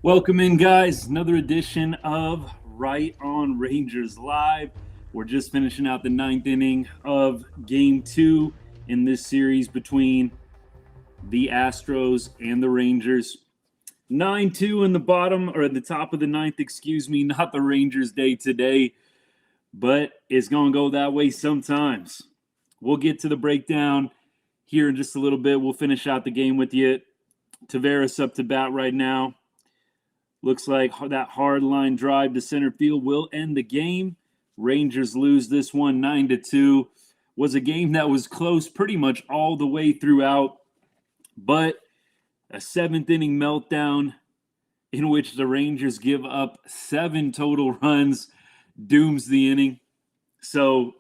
Welcome in, guys. Another edition of Right on Rangers Live. We're just finishing out the ninth inning of Game 2 in this series between the Astros and the Rangers. 9-2 in the bottom, or at the top of the ninth, excuse me, not the Rangers' day today, but it's going to go that way sometimes. We'll get to the breakdown here in just a little bit. We'll finish out the game with you. Taveras up to bat right now. Looks like that hard line drive to center field will end the game. Rangers lose this one 9-2. Was a game that was close pretty much all the way throughout, but a seventh inning meltdown in which the Rangers give up 7 total runs dooms the inning. So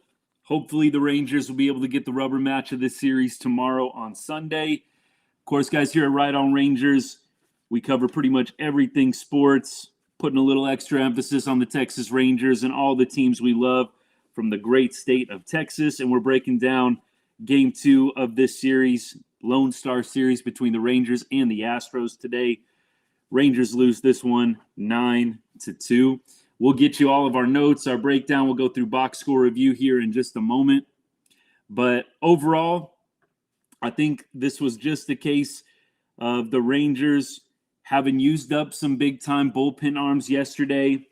hopefully the Rangers will be able to get the rubber match of this series tomorrow on Sunday. Of course, guys, here at Right on Rangers, we cover pretty much everything sports, putting a little extra emphasis on the Texas Rangers and all the teams we love from the great state of Texas. And we're breaking down Game 2 of this series, Lone Star Series between the Rangers and the Astros today. Rangers lose this one 9-2. We'll get you all of our notes, our breakdown. We'll go through box score review here in just a moment. But overall, I think this was just a case of the Rangers having used up some big-time bullpen arms yesterday.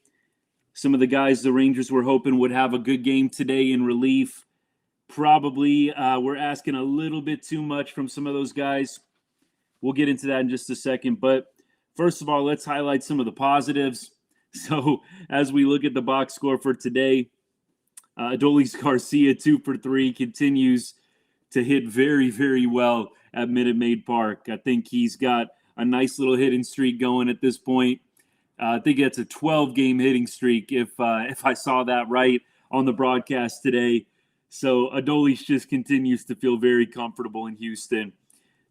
Some of the guys the Rangers were hoping would have a good game today in relief. Probably we're asking a little bit too much from some of those guys. We'll get into that in just a second. But first of all, let's highlight some of the positives. So as we look at the box score for today, Adolis Garcia, 2 for 3, continues to hit very, very well at Minute Maid Park. I think he's got a nice little hitting streak going at this point. I think it's a 12-game hitting streak if I saw that right on the broadcast today. So Adolis just continues to feel very comfortable in Houston.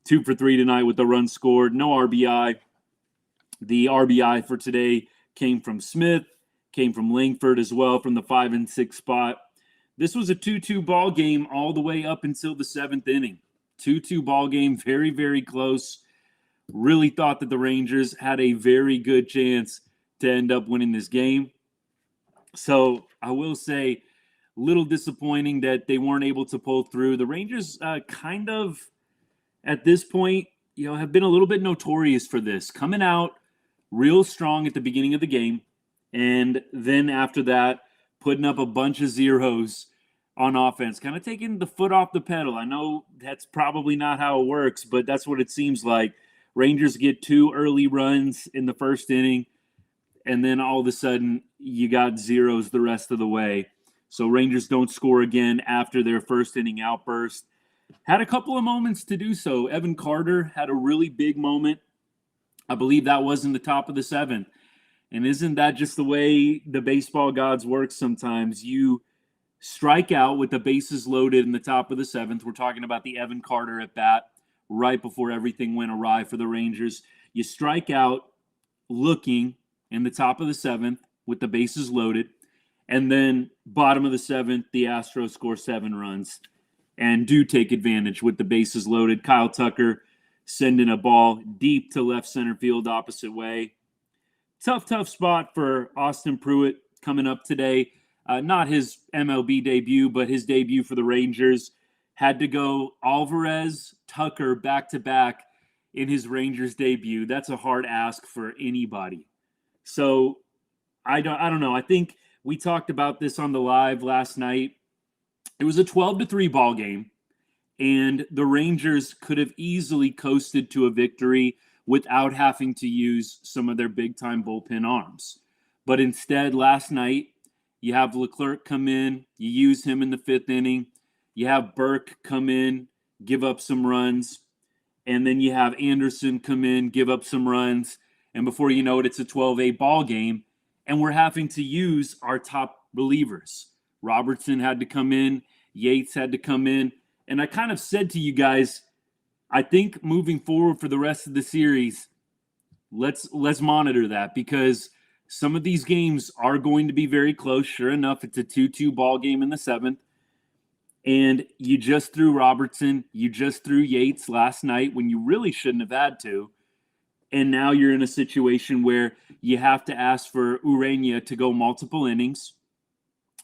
2 for 3 tonight with the run scored. No RBI. The RBI for today came from Smith, came from Langford as well from the 5 and 6 spot. This was a 2-2 ball game all the way up until the 7th inning. 2-2 ball game, very, very close. Really thought that the Rangers had a very good chance to end up winning this game. So I will say, a little disappointing that they weren't able to pull through. The Rangers kind of, at this point, have been a little bit notorious for this. Coming out real strong at the beginning of the game, and then after that, putting up a bunch of zeros on offense, kind of taking the foot off the pedal. I know that's probably not how it works, but that's what it seems like. Rangers get 2 early runs in the first inning, and then all of a sudden you got zeros the rest of the way. So Rangers don't score again after their first inning outburst. Had a couple of moments to do so. Evan Carter had a really big moment. I believe that was in the top of the 7th. And isn't that just the way the baseball gods work sometimes? You strike out with the bases loaded in the top of the 7th. We're talking about the Evan Carter at bat right before everything went awry for the Rangers. You strike out looking in the top of the 7th with the bases loaded. And then bottom of the 7th, the Astros score 7 runs and do take advantage with the bases loaded. Kyle Tucker sending a ball deep to left center field opposite way. Tough spot for Austin Pruitt coming up today. Not his MLB debut, but his debut for the Rangers. Had to go Alvarez, Tucker back-to-back in his Rangers debut. That's a hard ask for anybody. So I don't know. I think we talked about this on the live last night. It was a 12-3 ball game, and the Rangers could have easily coasted to a victory without having to use some of their big-time bullpen arms. But instead, last night, you have Leclerc come in, you use him in the 5th inning, you have Burke come in, give up some runs, and then you have Anderson come in, give up some runs, and before you know it, it's a 12-8 ball game, and we're having to use our top relievers. Robertson had to come in, Yates had to come in, and I kind of said to you guys, I think moving forward for the rest of the series, let's monitor that, because some of these games are going to be very close. Sure enough, it's a 2-2 ball game in the 7th. And you just threw Robertson, you just threw Yates last night when you really shouldn't have had to. And now you're in a situation where you have to ask for Urena to go multiple innings,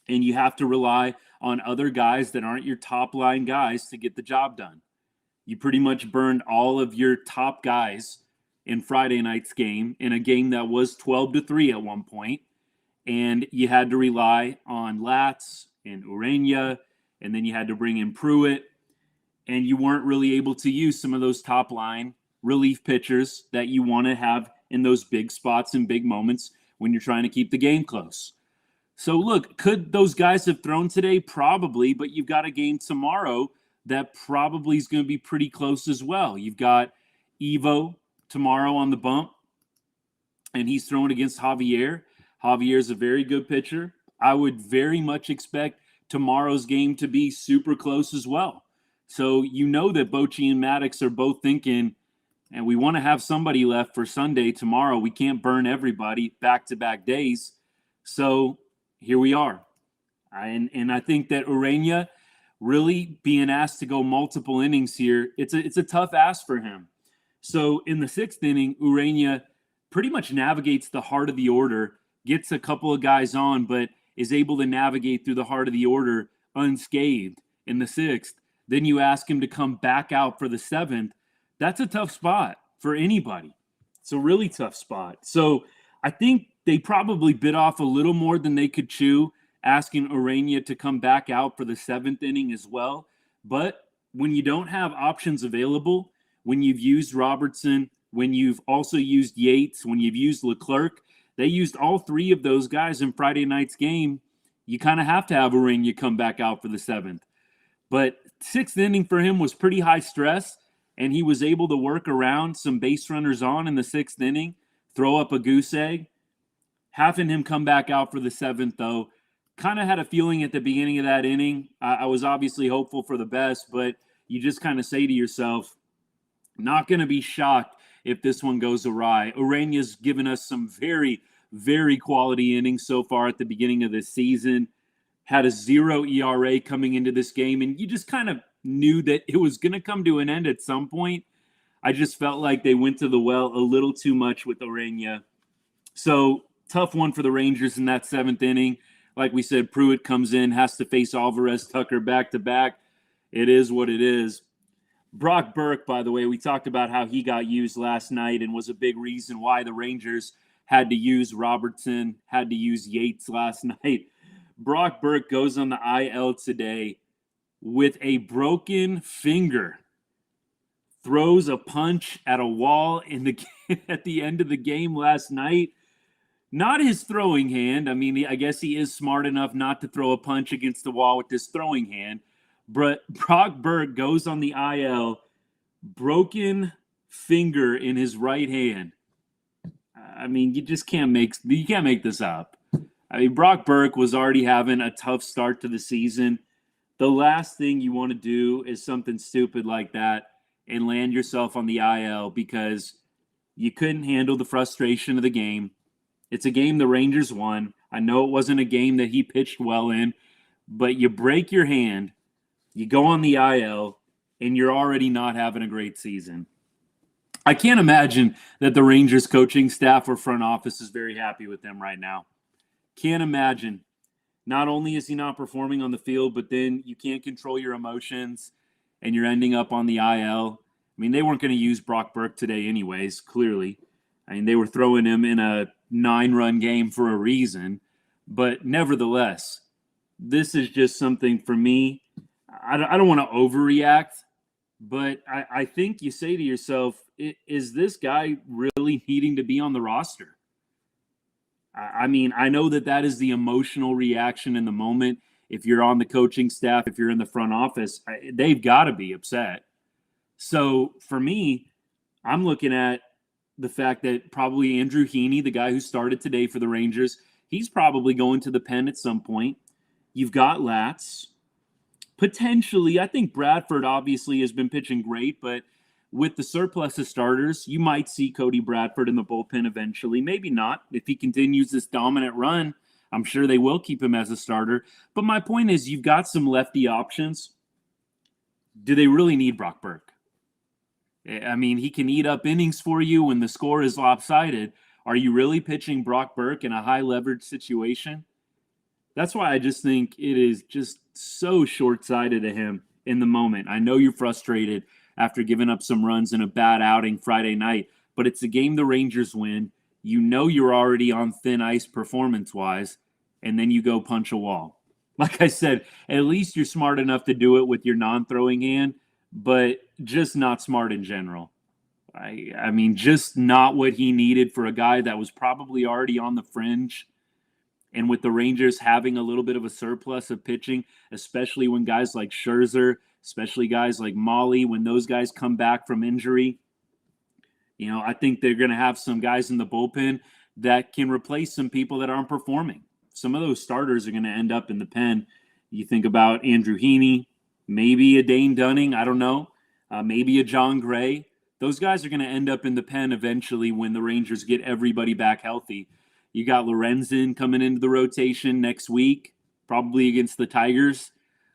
and you have to rely on other guys that aren't your top line guys to get the job done. You pretty much burned all of your top guys in Friday night's game, in a game that was 12-3 at one point, and you had to rely on Latz and Urena, and then you had to bring in Pruitt, and you weren't really able to use some of those top line relief pitchers that you want to have in those big spots and big moments when you're trying to keep the game close. So look, could those guys have thrown today? Probably, but you've got a game tomorrow that probably is going to be pretty close as well. You've got Evo tomorrow on the bump, and he's throwing against Javier. Javier's a very good pitcher. I would very much expect tomorrow's game to be super close as well. So you know that Bochy and Maddox are both thinking, and we want to have somebody left for Sunday tomorrow. We can't burn everybody back-to-back days. So here we are. And I think that Urena really being asked to go multiple innings here, it's a tough ask for him. So in the sixth inning, Urena pretty much navigates the heart of the order, gets a couple of guys on, but is able to navigate through the heart of the order unscathed in the sixth. Then you ask him to come back out for the seventh. That's a tough spot for anybody. It's a really tough spot. So I think they probably bit off a little more than they could chew, asking Urena to come back out for the seventh inning as well. But when you don't have options available, when you've used Robertson, when you've also used Yates, when you've used Leclerc, they used all three of those guys in Friday night's game. You kind of have to have Urena come back out for the seventh. But sixth inning for him was pretty high stress, and he was able to work around some base runners on in the sixth inning, throw up a goose egg. Having him come back out for the seventh, though, kind of had a feeling at the beginning of that inning. I was obviously hopeful for the best, but you just kind of say to yourself, not going to be shocked if this one goes awry. Urena's given us some very, very quality innings so far at the beginning of this season. Had a 0 ERA coming into this game, and you just kind of knew that it was going to come to an end at some point. I just felt like they went to the well a little too much with Urena. So tough one for the Rangers in that seventh inning. Like we said, Pruitt comes in, has to face Alvarez Tucker back-to-back. It is what it is. Brock Burke, by the way, we talked about how he got used last night and was a big reason why the Rangers had to use Robertson, had to use Yates last night. Brock Burke goes on the IL today with a broken finger, throws a punch at a wall at the end of the game last night. Not his throwing hand. I mean, I guess he is smart enough not to throw a punch against the wall with his throwing hand. But Brock Burke goes on the IL, broken finger in his right hand. I mean, you can't make this up. I mean, Brock Burke was already having a tough start to the season. The last thing you want to do is something stupid like that and land yourself on the IL because you couldn't handle the frustration of the game. It's a game the Rangers won. I know it wasn't a game that he pitched well in, but you break your hand, you go on the IL, and you're already not having a great season. I can't imagine that the Rangers coaching staff or front office is very happy with them right now. Can't imagine. Not only is he not performing on the field, but then you can't control your emotions and you're ending up on the IL. I mean, they weren't going to use Brock Burke today anyways, clearly. I mean, they were throwing him in a 9-run game for a reason. But nevertheless, this is just something for me. I don't want to overreact, but I think you say to yourself, is this guy really needing to be on the roster? I mean, I know that is the emotional reaction in the moment. If you're on the coaching staff, if you're in the front office, they've got to be upset. So for me, I'm looking at the fact that probably Andrew Heaney, the guy who started today for the Rangers, he's probably going to the pen at some point. You've got Latz. Potentially, I think Bradford obviously has been pitching great, but with the surplus of starters, you might see Cody Bradford in the bullpen eventually. Maybe not. If he continues this dominant run, I'm sure they will keep him as a starter. But my point is, you've got some lefty options. Do they really need Brock Burke? I mean, he can eat up innings for you when the score is lopsided. Are you really pitching Brock Burke in a high leverage situation? That's why I just think it is just so short-sighted of him in the moment. I know you're frustrated after giving up some runs in a bad outing Friday night, but it's a game the Rangers win. You know you're already on thin ice performance-wise, and then you go punch a wall. Like I said, at least you're smart enough to do it with your non-throwing hand, but just not smart in general. I mean, just not what he needed for a guy that was probably already on the fringe. And with the Rangers having a little bit of a surplus of pitching, especially when guys like Scherzer, especially guys like Molly, when those guys come back from injury, I think they're going to have some guys in the bullpen that can replace some people that aren't performing. Some of those starters are going to end up in the pen. You think about Andrew Heaney, maybe a Dane Dunning, I don't know, maybe a John Gray. Those guys are going to end up in the pen eventually when the Rangers get everybody back healthy. You got Lorenzen coming into the rotation next week, probably against the Tigers.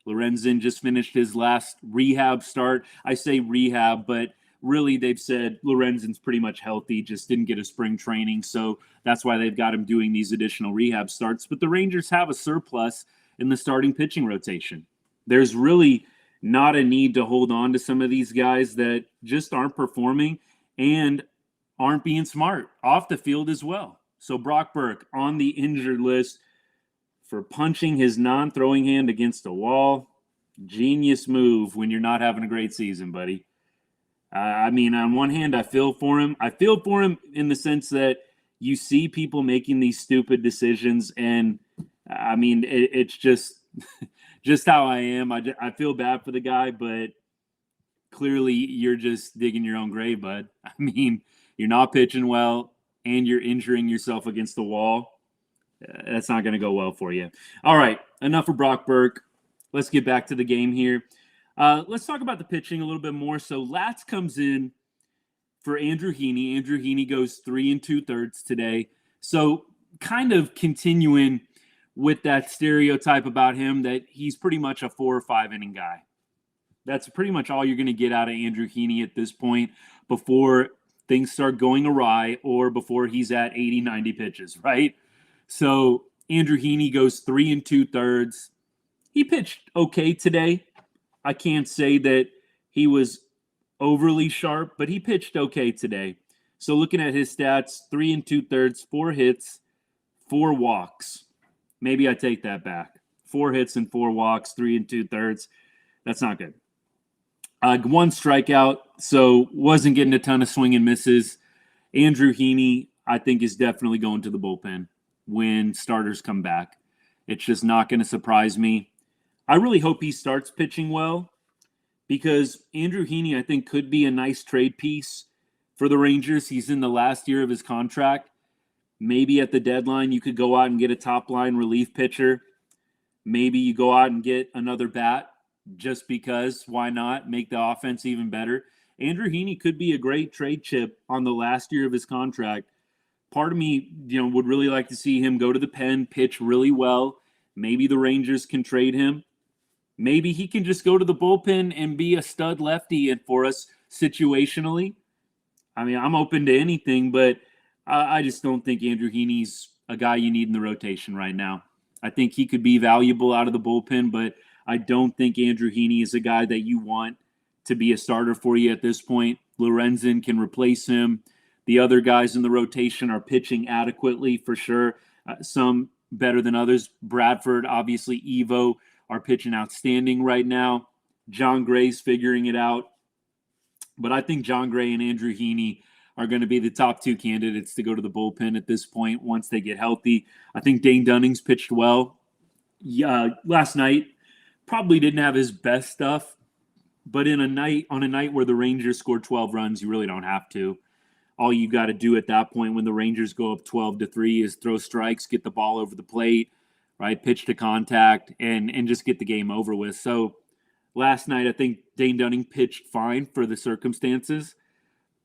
Lorenzen just finished his last rehab start. I say rehab, but really they've said Lorenzen's pretty much healthy, just didn't get a spring training. So that's why they've got him doing these additional rehab starts. But the Rangers have a surplus in the starting pitching rotation. There's really not a need to hold on to some of these guys that just aren't performing and aren't being smart off the field as well. So Brock Burke on the injured list for punching his non-throwing hand against a wall. Genius move when you're not having a great season, buddy. I mean, on one hand, I feel for him. I feel for him in the sense that you see people making these stupid decisions, and I mean, it's just just how I am. I feel bad for the guy, but clearly you're just digging your own grave, bud. I mean, you're not pitching well, and you're injuring yourself against the wall. That's not going to go well for you. All right, enough of Brock Burke. Let's get back to the game here. Let's talk about the pitching a little bit more. So Latz comes in for Andrew Heaney. Andrew Heaney goes 3 2/3 today. So kind of continuing with that stereotype about him that he's pretty much a 4 or 5 inning guy. That's pretty much all you're going to get out of Andrew Heaney at this point before things start going awry or before he's at 80, 90 pitches, right? So Andrew Heaney goes 3 2/3. He pitched okay today. I can't say that he was overly sharp, but he pitched okay today. So looking at his stats, 3 2/3, 4 hits, 4 walks. Maybe I take that back. 4 hits and 4 walks, 3 2/3. That's not good. 1 strikeout, so wasn't getting a ton of swing and misses. Andrew Heaney, I think, is definitely going to the bullpen when starters come back. It's just not going to surprise me. I really hope he starts pitching well because Andrew Heaney, I think, could be a nice trade piece for the Rangers. He's in the last year of his contract. Maybe at the deadline, you could go out and get a top-line relief pitcher. Maybe you go out and get another bat. Just because, why not? Make the offense even better. Andrew Heaney could be a great trade chip on the last year of his contract. Part of me, would really like to see him go to the pen, pitch really well. Maybe the Rangers can trade him. Maybe he can just go to the bullpen and be a stud lefty and for us situationally. I mean, I'm open to anything, but I just don't think Andrew Heaney's a guy you need in the rotation right now. I think he could be valuable out of the bullpen, but I don't think Andrew Heaney is a guy that you want to be a starter for you at this point. Lorenzen can replace him. The other guys in the rotation are pitching adequately for sure. Some better than others. Bradford, obviously, Evo are pitching outstanding right now. John Gray's figuring it out. But I think John Gray and Andrew Heaney are going to be the top 2 candidates to go to the bullpen at this point once they get healthy. I think Dane Dunning's pitched well. Last night, probably didn't have his best stuff, but on a night where the Rangers scored 12 runs, you really don't have to. All you got to do at that point when the Rangers go up 12-3 is throw strikes, get the ball over the plate, right? Pitch to contact, and just get the game over with. So last night, I think Dane Dunning pitched fine for the circumstances,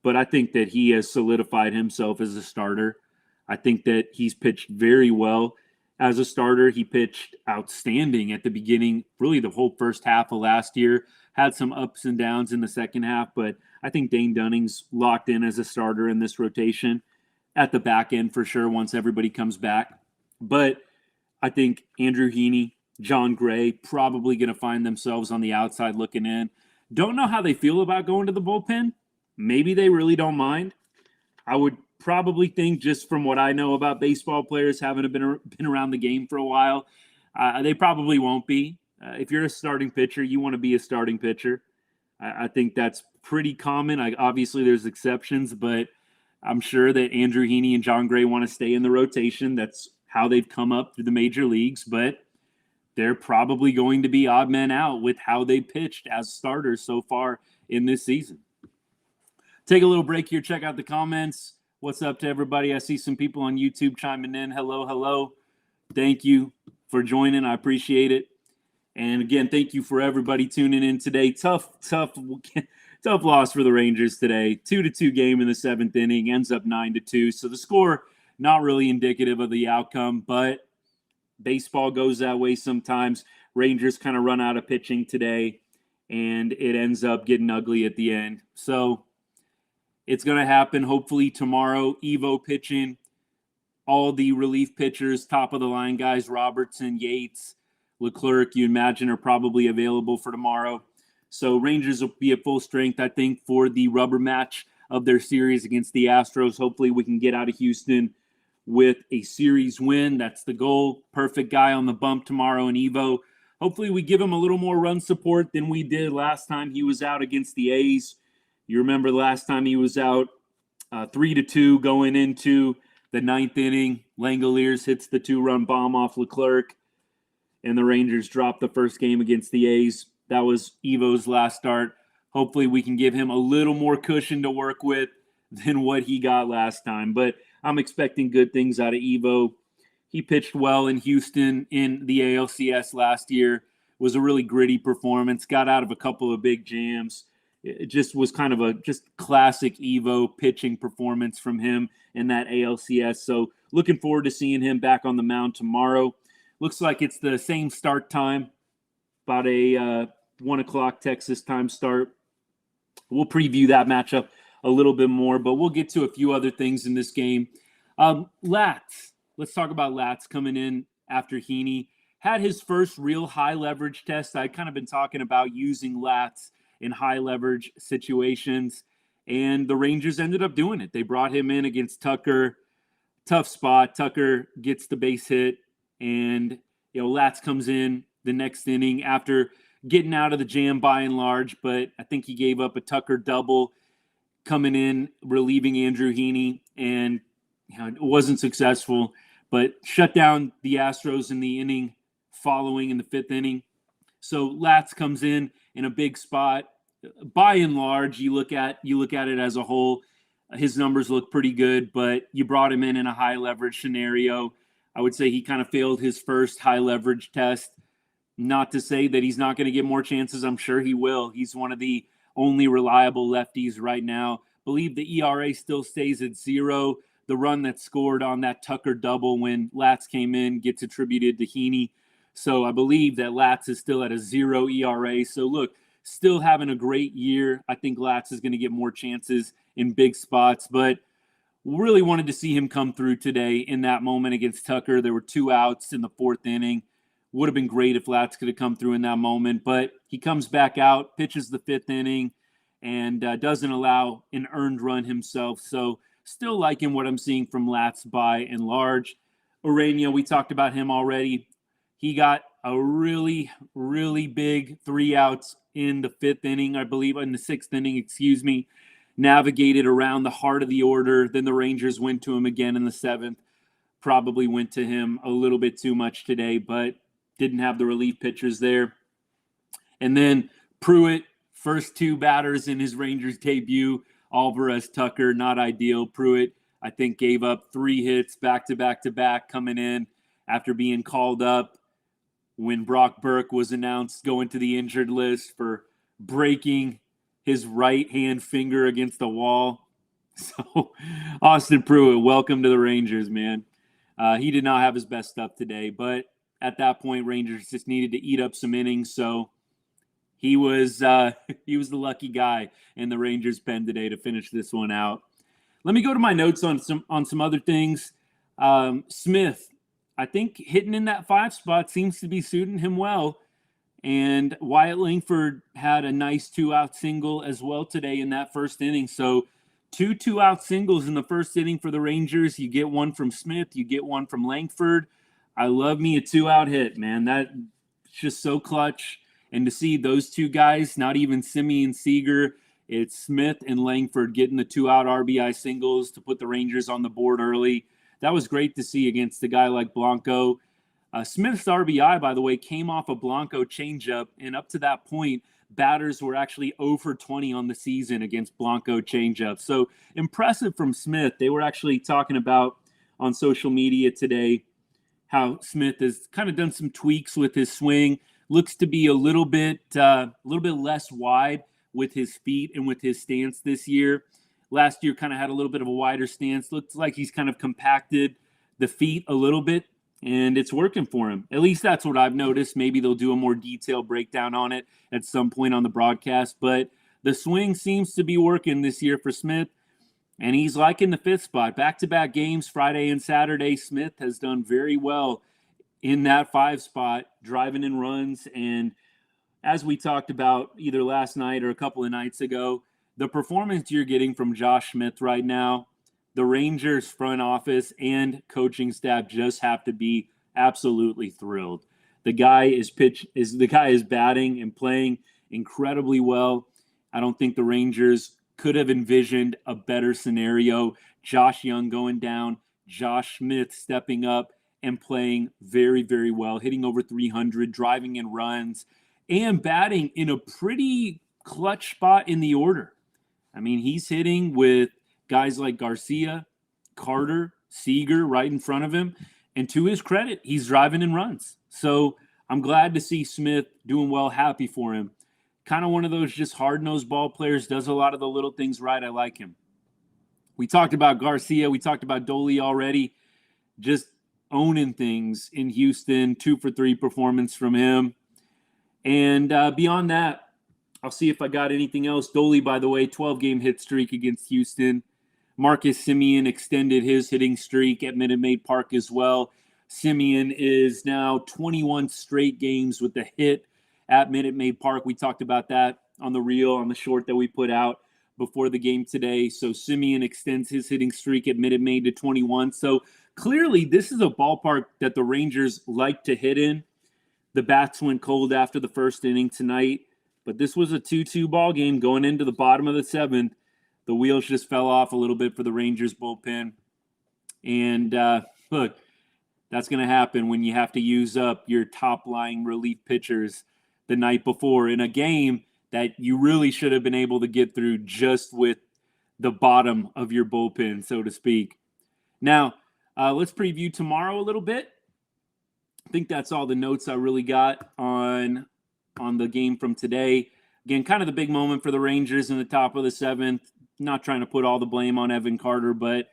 but I think that he has solidified himself as a starter. I think that he's pitched very well as a starter. He pitched outstanding at the beginning, really the whole first half of last year. Had some ups and downs in the second half, but I think Dane Dunning's locked in as a starter in this rotation at the back end for sure once everybody comes back. But I think Andrew Heaney, John Gray probably going to find themselves on the outside looking in. Don't know how they feel about going to the bullpen. Maybe they really don't mind. I would probably think, just from what I know about baseball players having been around the game for a while, they probably won't be. If you're a starting pitcher, you want to be a starting pitcher. I think that's pretty common. Obviously, there's exceptions, but I'm sure that Andrew Heaney and John Gray want to stay in the rotation. That's how they've come up through the major leagues, but they're probably going to be odd men out with how they pitched as starters so far in this season. Take a little break here. Check out the comments. What's up to everybody? I see some people on YouTube chiming in. Hello. Thank you for joining. I appreciate it. And again, thank you for everybody tuning in today. Tough loss for the Rangers today. 2-2 game in the 7th inning, ends up 9-2. So the score not really indicative of the outcome, but baseball goes that way sometimes. Rangers kind of run out of pitching today, and it ends up getting ugly at the end. So it's going to happen hopefully tomorrow. Evo pitching, all the relief pitchers, top of the line guys, Robertson, Yates, Leclerc, you imagine, are probably available for tomorrow. So Rangers will be at full strength, I think, for the rubber match of their series against the Astros. Hopefully we can get out of Houston with a series win. That's the goal. Perfect guy on the bump tomorrow in Evo. Hopefully we give him a little more run support than we did last time he was out against the A's. You remember the last time he was out 3-2 going into the 9th inning. Langoliers hits the 2-run bomb off Leclerc, and the Rangers dropped the first game against the A's. That was Evo's last start. Hopefully we can give him a little more cushion to work with than what he got last time. But I'm expecting good things out of Evo. He pitched well in Houston in the ALCS last year. It was a really gritty performance. Got out of a couple of big jams. It just was kind of a just classic Evo pitching performance from him in that ALCS. So looking forward to seeing him back on the mound tomorrow. Looks like it's the same start time, about a 1 o'clock Texas time start. We'll preview that matchup a little bit more, but we'll get to a few other things in this game. Latz. Let's talk about Latz coming in after Heaney. Had his first real high leverage test. I'd kind of been talking about using Latz in high leverage situations, and the Rangers ended up doing it. They brought him in against Tucker. Tough spot. Tucker gets the base hit, and Latz comes in the next inning after getting out of the jam by and large, but I think he gave up a Tucker double coming in, relieving Andrew Heaney, and it wasn't successful, but shut down the Astros in the inning following in the 5th inning. So Latz comes in a big spot. By and large, you look at it as a whole, his numbers look pretty good, but you brought him in a high leverage scenario. I would say he kind of failed his first high leverage test. Not to say that he's not going to get more chances. I'm sure he will. He's one of the only reliable lefties right now. Believe the ERA still stays at 0. The run that scored on that Tucker double when Latz came in gets attributed to Heaney. So I believe that Latz is still at a 0 ERA. So look, still having a great year. I think Latz is going to get more chances in big spots, but really wanted to see him come through today in that moment against Tucker. There were 2 outs in the 4th inning. Would have been great if Latz could have come through in that moment, but he comes back out, pitches the 5th inning, and doesn't allow an earned run himself. So still liking what I'm seeing from Latz by and large. Ureña, we talked about him already. He got a really, really big 3 outs in the 5th inning, I believe, in the 6th inning, navigated around the heart of the order. Then the Rangers went to him again in the 7th. Probably went to him a little bit too much today, but didn't have the relief pitchers there. And then Pruitt, first 2 batters in his Rangers debut. Alvarez, Tucker, not ideal. Pruitt, I think, gave up 3 hits back-to-back coming in after being called up when Brock Burke was announced going to the injured list for breaking his right-hand finger against the wall. So Austin Pruitt, welcome to the Rangers, man. He did not have his best stuff today, but at that point, Rangers just needed to eat up some innings, so he was he was the lucky guy in the Rangers pen today to finish this one out. Let me go to my notes on some other things. Smith, I think hitting in that 5 spot seems to be suiting him well. And Wyatt Langford had a nice 2-out single as well today in that first inning. So 2-out singles in the first inning for the Rangers. You get one from Smith, you get one from Langford. I love me a 2-out hit, man. That's just so clutch. And to see those two guys, not even Semien Seager, it's Smith and Langford getting the 2-out RBI singles to put the Rangers on the board early. That was great to see against a guy like Blanco. Smith's RBI, by the way, came off a Blanco changeup, and up to that point, batters were actually 0 for 20 on the season against Blanco changeups. So impressive from Smith. They were actually talking about on social media today how Smith has kind of done some tweaks with his swing. Looks to be a little bit less wide with his feet and with his stance this year. Last year kind of had a little bit of a wider stance. Looks like he's kind of compacted the feet a little bit, and it's working for him. At least that's what I've noticed. Maybe they'll do a more detailed breakdown on it at some point on the broadcast. But the swing seems to be working this year for Smith, and he's liking the 5th spot. Back-to-back games, Friday and Saturday, Smith has done very well in that 5 spot, driving in runs. And as we talked about either last night or a couple of nights ago, the performance you're getting from Josh Smith right now, the Rangers front office and coaching staff just have to be absolutely thrilled. The guy is batting and playing incredibly well. I don't think the Rangers could have envisioned a better scenario. Josh Young going down, Josh Smith stepping up and playing very, very well, hitting over 300, driving in runs, and batting in a pretty clutch spot in the order. I mean, he's hitting with guys like Garcia, Carter, Seager right in front of him. And to his credit, he's driving in runs. So I'm glad to see Smith doing well, happy for him. Kind of one of those just hard-nosed ball players, does a lot of the little things right. I like him. We talked about Garcia. We talked about Dolly already. Just owning things in Houston. 2 for 3 performance from him. And beyond that, I'll see if I got anything else. Dolly, by the way, 12-game hit streak against Houston. Marcus Semien extended his hitting streak at Minute Maid Park as well. Semien is now 21 straight games with the hit at Minute Maid Park. We talked about that on the reel, on the short that we put out before the game today. So Semien extends his hitting streak at Minute Maid to 21. So clearly this is a ballpark that the Rangers like to hit in. The bats went cold after the first inning tonight, but this was a 2-2 ball game going into the bottom of the 7th. The wheels just fell off a little bit for the Rangers bullpen. And look, that's going to happen when you have to use up your top-lying relief pitchers the night before in a game that you really should have been able to get through just with the bottom of your bullpen, so to speak. Now, let's preview tomorrow a little bit. I think that's all the notes I really got on the game from today. Again, kind of the big moment for the Rangers in the top of the 7th. Not trying to put all the blame on Evan Carter, but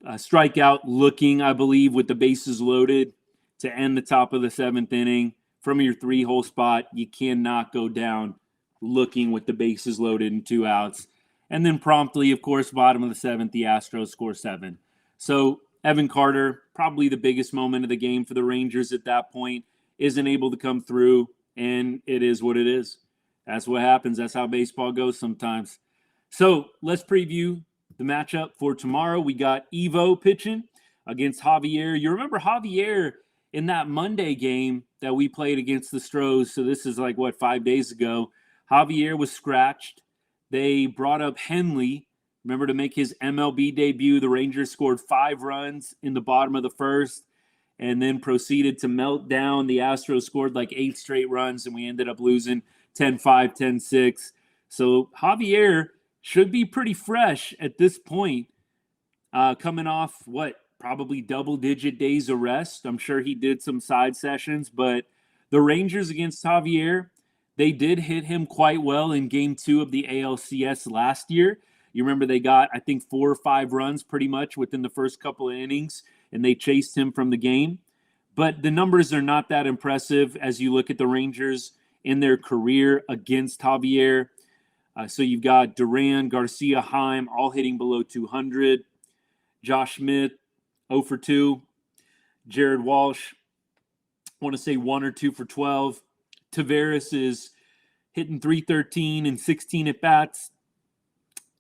a strikeout looking, I believe, with the bases loaded to end the top of the 7th inning. From your 3-hole spot, you cannot go down looking with the bases loaded and 2 outs. And then promptly, of course, bottom of the 7th, the Astros score 7. So Evan Carter, probably the biggest moment of the game for the Rangers at that point, isn't able to come through, and it is what it is. That's what happens. That's how baseball goes sometimes. So let's preview the matchup for tomorrow. We got Evo pitching against Javier. You remember Javier in that Monday game that we played against the Stros. So this is 5 days ago. Javier was scratched. They brought up Henley, remember, to make his MLB debut. The Rangers scored 5 runs in the bottom of the first and then proceeded to melt down. The Astros scored 8 straight runs, and we ended up losing 10-5, 10-6. So Javier should be pretty fresh at this point, coming off, probably double-digit days of rest. I'm sure he did some side sessions, but the Rangers against Javier, they did hit him quite well in Game 2 of the ALCS last year. You remember they got, I think, 4 or 5 runs pretty much within the first couple of innings, and they chased him from the game. But the numbers are not that impressive as you look at the Rangers in their career against Javier. So you've got Duran, Garcia, Heim, all hitting below 200. Josh Smith, 0 for 2. Jared Walsh, I want to say 1 or 2 for 12. Taveras is hitting 313 and 16 at-bats.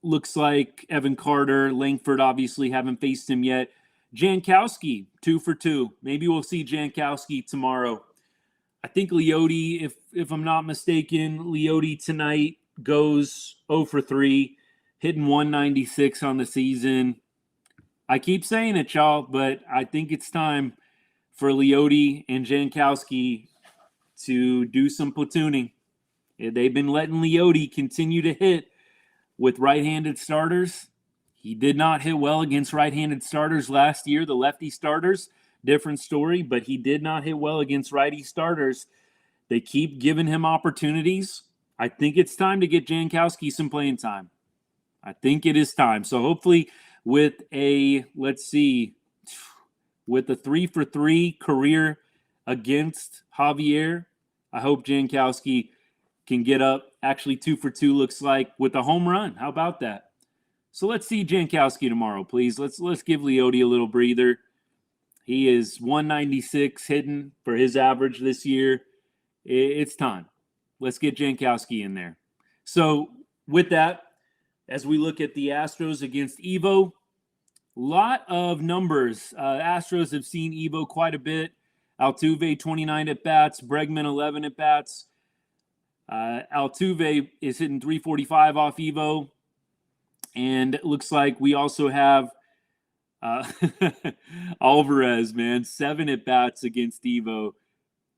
Looks like Evan Carter, Langford obviously haven't faced him yet. Jankowski, 2 for 2. Maybe we'll see Jankowski tomorrow. I think Leote, if I'm not mistaken, Leote tonight goes 0 for 3, hitting 196 on the season. I keep saying it, y'all, but I think it's time for Leote and Jankowski to do some platooning. They've been letting Leote continue to hit with right-handed starters. He did not hit well against right-handed starters last year, the lefty starters. Different story, but he did not hit well against righty starters. They keep giving him opportunities. I think it's time to get Jankowski some playing time. I think it is time. So hopefully with a 3 for 3 career against Javier, I hope Jankowski can get up. Actually, 2 for 2 looks like with a home run. How about that? So let's see Jankowski tomorrow, please. Let's give Leote a little breather. He is 196 hitting for his average this year. It's time. Let's get Jankowski in there. So with that, as we look at the Astros against Evo, lot of numbers. Astros have seen Evo quite a bit. Altuve, 29 at-bats. Bregman, 11 at-bats. Altuve is hitting 345 off Evo. And it looks like we also have Alvarez, man, 7 at-bats against Evo.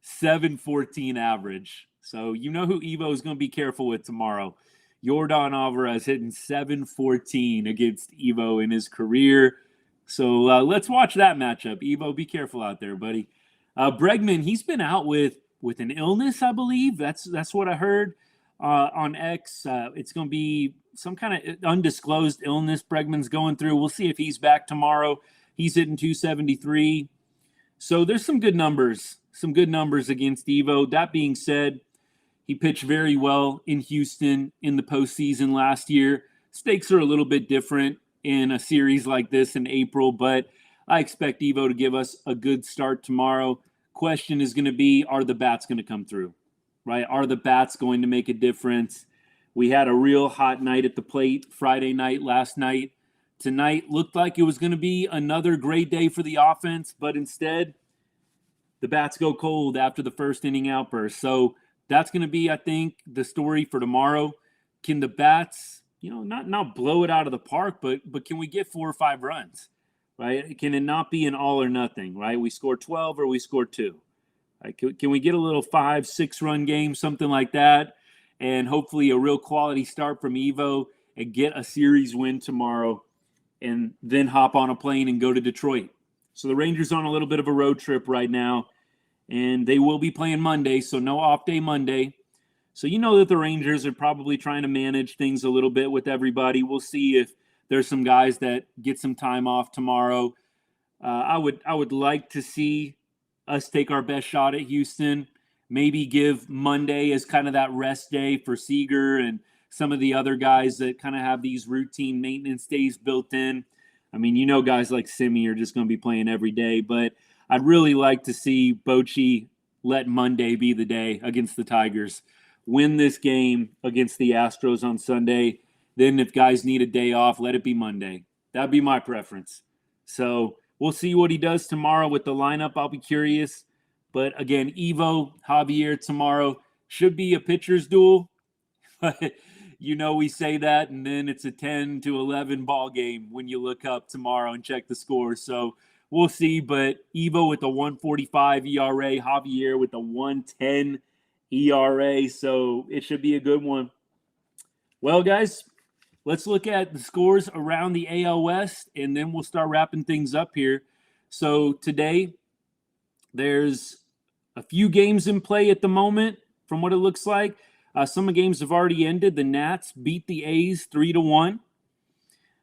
714 average. So you know who Evo is going to be careful with tomorrow. Yordan Alvarez hitting 714 against Evo in his career. So let's watch that matchup. Evo, be careful out there, buddy. Bregman, he's been out with an illness, I believe. That's what I heard on X. It's going to be some kind of undisclosed illness Bregman's going through. We'll see if he's back tomorrow. He's hitting 273. So there's some good numbers against Evo. That being said, he pitched very well in Houston in the postseason last year. Stakes are a little bit different in a series like this in April, but I expect Evo to give us a good start tomorrow. Question is going to be, are the bats going to come through, right? Are the bats going to make a difference? We had a real hot night at the plate Friday night, last night. Tonight looked like it was going to be another great day for the offense, but instead, the bats go cold after the first inning outburst. So that's going to be, I think, the story for tomorrow. Can the bats, not blow it out of the park, but can we get 4 or 5 runs, right? Can it not be an all or nothing, right? We score 12 or we score 2. Right? Can we get a little 5-6 run game, something like that, and hopefully a real quality start from Evo and get a series win tomorrow and then hop on a plane and go to Detroit. So the Rangers are on a little bit of a road trip right now, and they will be playing Monday, so no off day Monday. So you know that the Rangers are probably trying to manage things a little bit with everybody. We'll see if there's some guys that get some time off tomorrow. I would like to see us take our best shot at Houston. Maybe give Monday as kind of that rest day for Seager and some of the other guys that kind of have these routine maintenance days built in. I mean, guys like Simi are just going to be playing every day, but I'd really like to see Bochy let Monday be the day against the Tigers. Win this game against the Astros on Sunday. Then if guys need a day off, let it be Monday. That'd be my preference. So we'll see what he does tomorrow with the lineup. I'll be curious. But again, Evo, Javier tomorrow should be a pitcher's duel. We say that, and then it's a 10-11 ball game when you look up tomorrow and check the score. So we'll see. But Evo with a 1.45 ERA, Javier with a 1.10 ERA. So it should be a good one. Well, guys, let's look at the scores around the AL West, and then we'll start wrapping things up here. So today, there's a few games in play at the moment from what it looks like. Some games have already ended. The Nats beat the A's 3-1.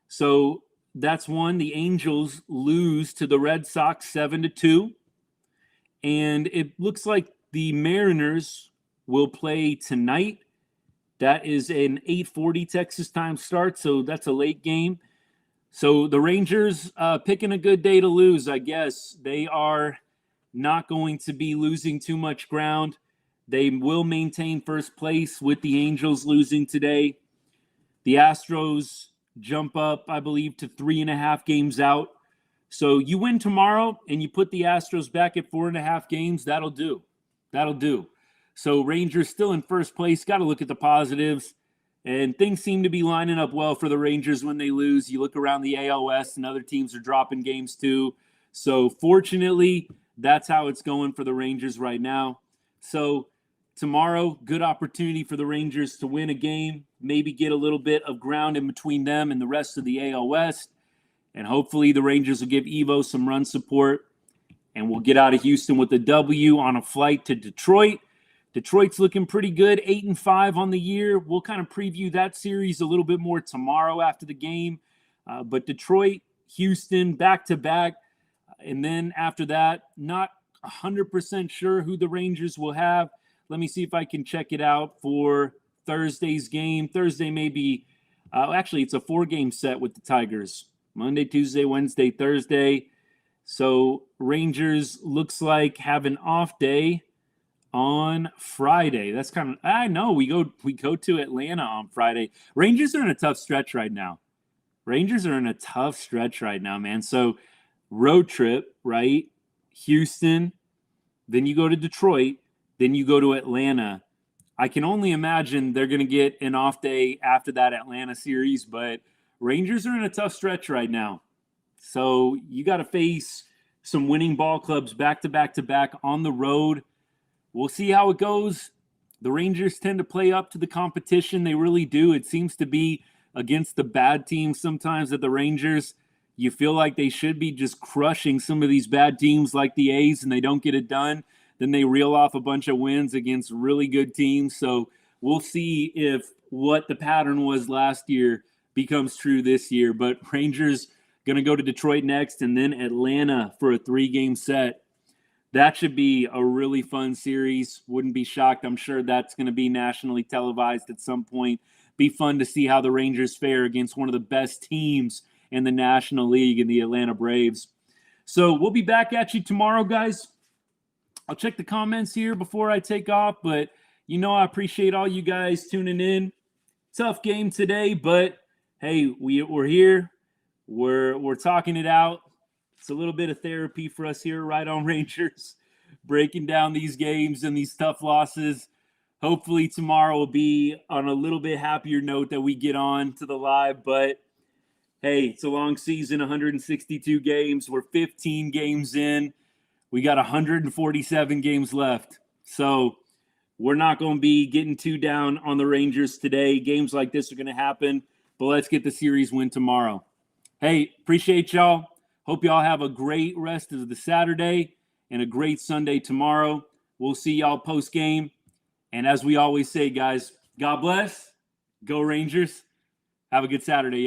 So that's one. The Angels lose to the Red Sox 7-2. And it looks like the Mariners will play tonight. That is an 8:40 Texas time start, so that's a late game. So the Rangers picking a good day to lose, I guess. They are not going to be losing too much ground. They will maintain first place with the Angels losing today. The Astros jump up, I believe, to 3.5 games out. So you win tomorrow and you put the Astros back at 4.5 games, that'll do. That'll do. So Rangers still in first place. Got to look at the positives. And things seem to be lining up well for the Rangers when they lose. You look around the AL West and other teams are dropping games too. So fortunately, that's how it's going for the Rangers right now. So tomorrow, good opportunity for the Rangers to win a game, maybe get a little bit of ground in between them and the rest of the AL West. And hopefully the Rangers will give Evo some run support. And we'll get out of Houston with a W on a flight to Detroit. Detroit's looking pretty good, 8-5 on the year. We'll kind of preview that series a little bit more tomorrow after the game. But Detroit, Houston, back-to-back. And then after that, not 100% sure who the Rangers will have. Let me see if I can check it out for Thursday's game. Thursday may be actually, it's a 4-game set with the Tigers. Monday, Tuesday, Wednesday, Thursday. So Rangers looks like have an off day on Friday. That's kind of, I know we go to Atlanta on Friday. Rangers are in a tough stretch right now. Man. So road trip, right? Houston, then you go to Detroit, then you go to Atlanta. I can only imagine they're going to get an off day after that Atlanta series, but Rangers are in a tough stretch right now. So you got to face some winning ball clubs back to back on the road. We'll see how it goes. The Rangers tend to play up to the competition. They really do. It seems to be against the bad teams sometimes that the Rangers, you feel like they should be just crushing some of these bad teams like the A's, and they don't get it done. Then they reel off a bunch of wins against really good teams. So we'll see if what the pattern was last year becomes true this year. But Rangers going to go to Detroit next and then Atlanta for a 3-game set. That should be a really fun series. Wouldn't be shocked. I'm sure that's going to be nationally televised at some point. Be fun to see how the Rangers fare against one of the best teams in the National League in the Atlanta Braves. So we'll be back at you tomorrow, guys. I'll check the comments here before I take off, but I appreciate all you guys tuning in. Tough game today, but hey, we're here. We're talking it out. It's a little bit of therapy for us here, right on Rangers, breaking down these games and these tough losses. Hopefully tomorrow will be on a little bit happier note that we get on to the live. But, hey, it's a long season, 162 games. We're 15 games in. We got 147 games left. So we're not going to be getting too down on the Rangers today. Games like this are going to happen. But let's get the series win tomorrow. Hey, appreciate y'all. Hope y'all have a great rest of the Saturday and a great Sunday tomorrow. We'll see y'all post-game. And as we always say, guys, God bless. Go Rangers. Have a good Saturday, y'all.